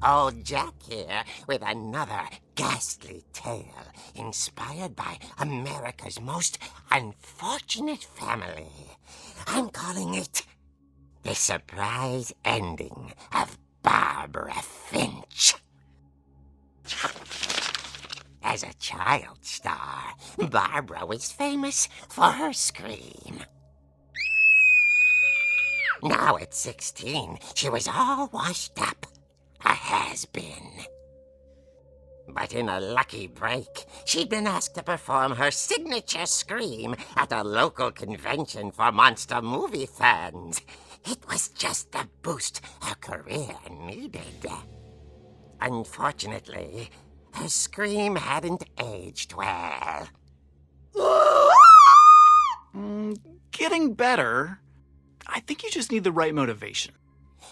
Old Jack here with another ghastly tale inspired by America's most unfortunate family. I'm calling it The Surprise Ending of Barbara Finch. As a child star, Barbara was famous for her scream. Now at 16, she was all washed up. A has-been. But in a lucky break, she'd been asked to perform her signature scream at a local convention for monster movie fans. It was just the boost her career needed. Unfortunately, her scream hadn't aged well. Getting better. I think you just need the right motivation.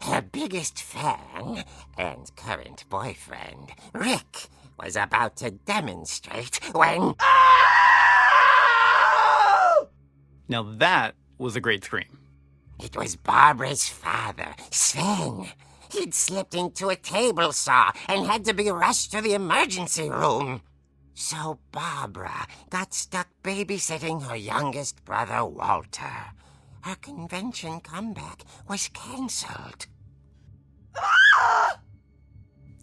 Her biggest fan and current boyfriend, Rick, was about to demonstrate when... Now that was a great scream. It was Barbara's father, Sven. He'd slipped into a table saw and had to be rushed to the emergency room. So Barbara got stuck babysitting her youngest brother, Walter. Her convention comeback was cancelled.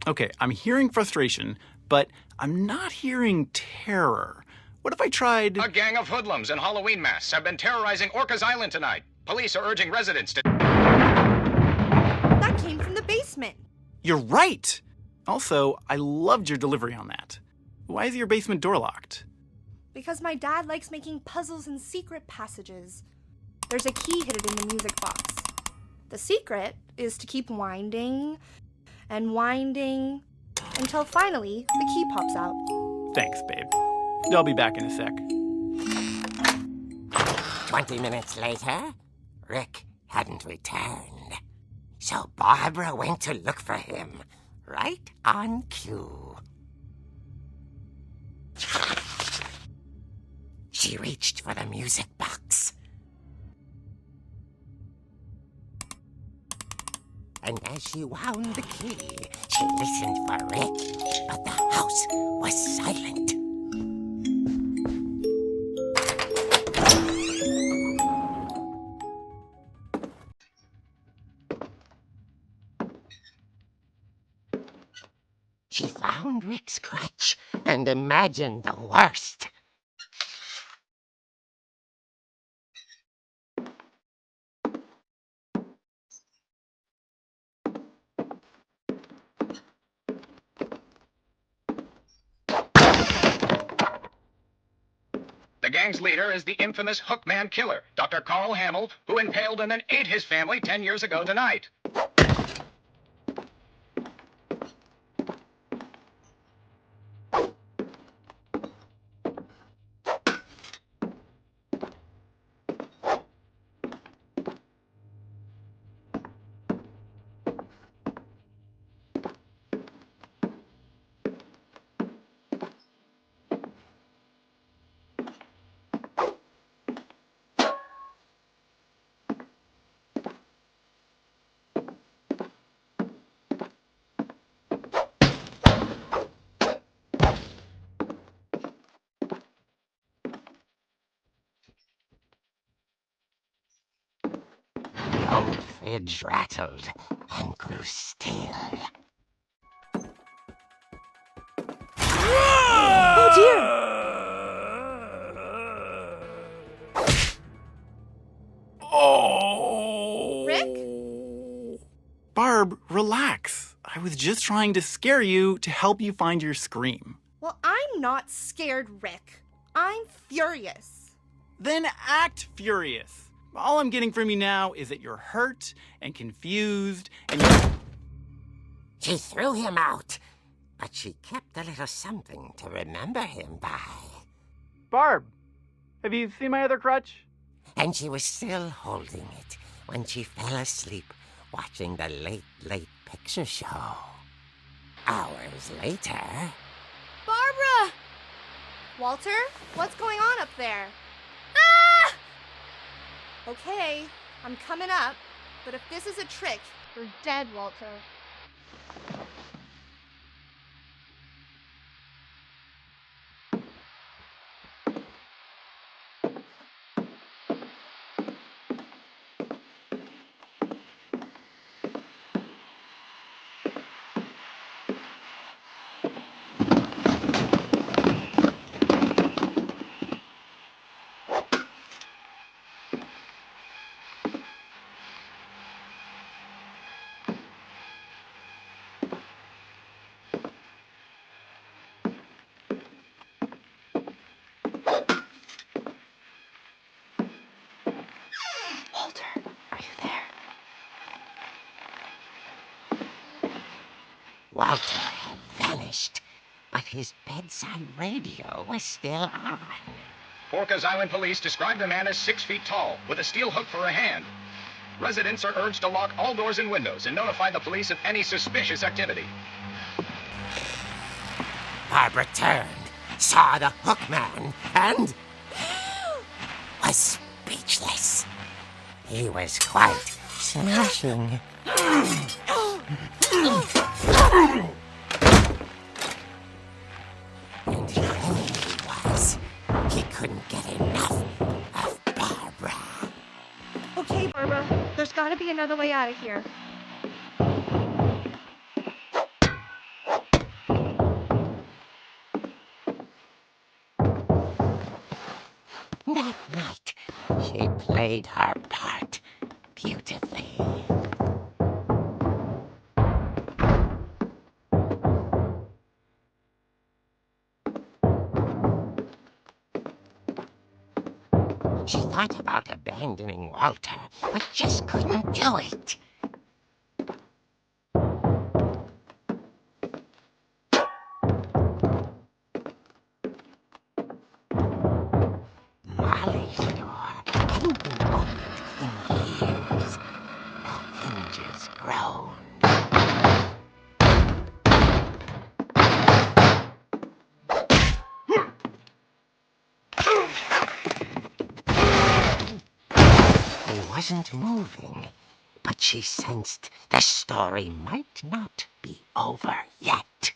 Okay, I'm hearing frustration, but I'm not hearing terror. What if I tried... A gang of hoodlums in Halloween masks have been terrorizing Orcas Island tonight. Police are urging residents to... That came from the basement. You're right! Also, I loved your delivery on that. Why is your basement door locked? Because my dad likes making puzzles and secret passages. There's a key hidden in the music box. The secret is to keep winding and winding until finally the key pops out. Thanks, babe. I'll be back in a sec. 20 minutes later, Rick hadn't returned. So Barbara went to look for him, right on cue. She reached for the music box. And as she wound the key, she listened for Rick, but the house was silent. She found Rick's crutch and imagined the worst. The gang's leader is the infamous Hookman killer, Dr. Carl Hamill, who impaled and then ate his family 10 years ago tonight. The old fridge rattled and grew still. Oh dear! Oh! Rick? Barb, relax. I was just trying to scare you to help you find your scream. Well, I'm not scared, Rick. I'm furious. Then act furious. All I'm getting from you now is that you're hurt and confused and you're... She threw him out, but she kept a little something to remember him by. Barb, have you seen my other crutch? And she was still holding it when she fell asleep watching the late picture show. Hours later... Barbara! Walter, what's going on up there? Ah! Okay, I'm coming up, but if this is a trick, you're dead, Walter. Walter had vanished, but his bedside radio was still on. Forca's Island police described the man as 6 feet tall, with a steel hook for a hand. Residents are urged to lock all doors and windows and notify the police of any suspicious activity. Barbara turned, saw the hook man, and was speechless. He was quite smashing. And he really was. He couldn't get enough of Barbara. Okay, Barbara, there's gotta be another way out of here. That night, she played her part beautifully. She thought about abandoning Walter, but just couldn't do it. Molly's door hadn't been opened in years. The hinges groaned. He wasn't moving, but she sensed the story might not be over yet.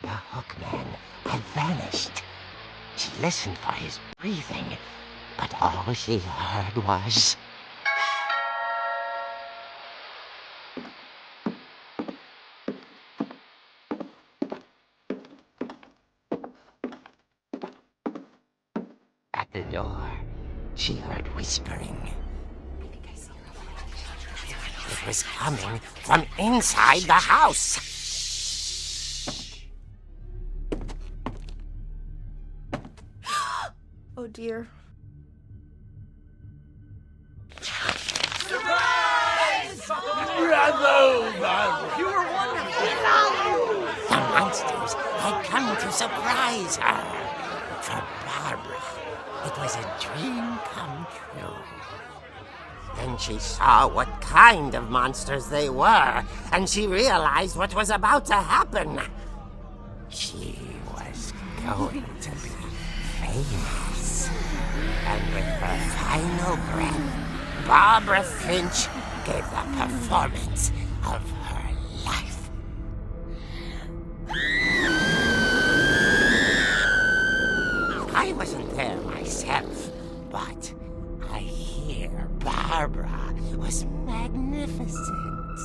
The hookman had vanished. She listened for his breathing, but all she heard was... At the door, she heard whispering. It was coming from inside the house. Oh dear. The monsters had come to surprise her. For Barbara, it was a dream come true. Then she saw what kind of monsters they were, and she realized what was about to happen. She was going to be famous. And with her final breath, Barbara Finch gave the performance of her life. I wasn't there myself, but I hear Barbara was magnificent.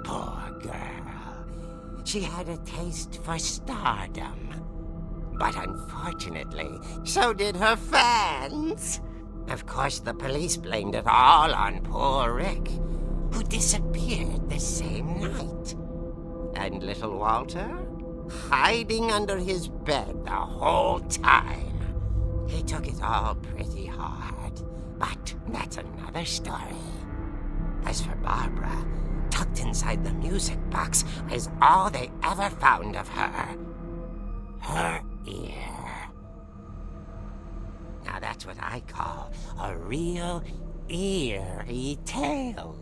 Poor girl. She had a taste for stardom. But unfortunately, so did her fans. Of course, the police blamed it all on poor Rick, who disappeared the same night. And little Walter, hiding under his bed the whole time. He took it all pretty hard, but that's another story. As for Barbara, tucked inside the music box is all they ever found of her. Her ear. Now that's what I call a real eerie tale.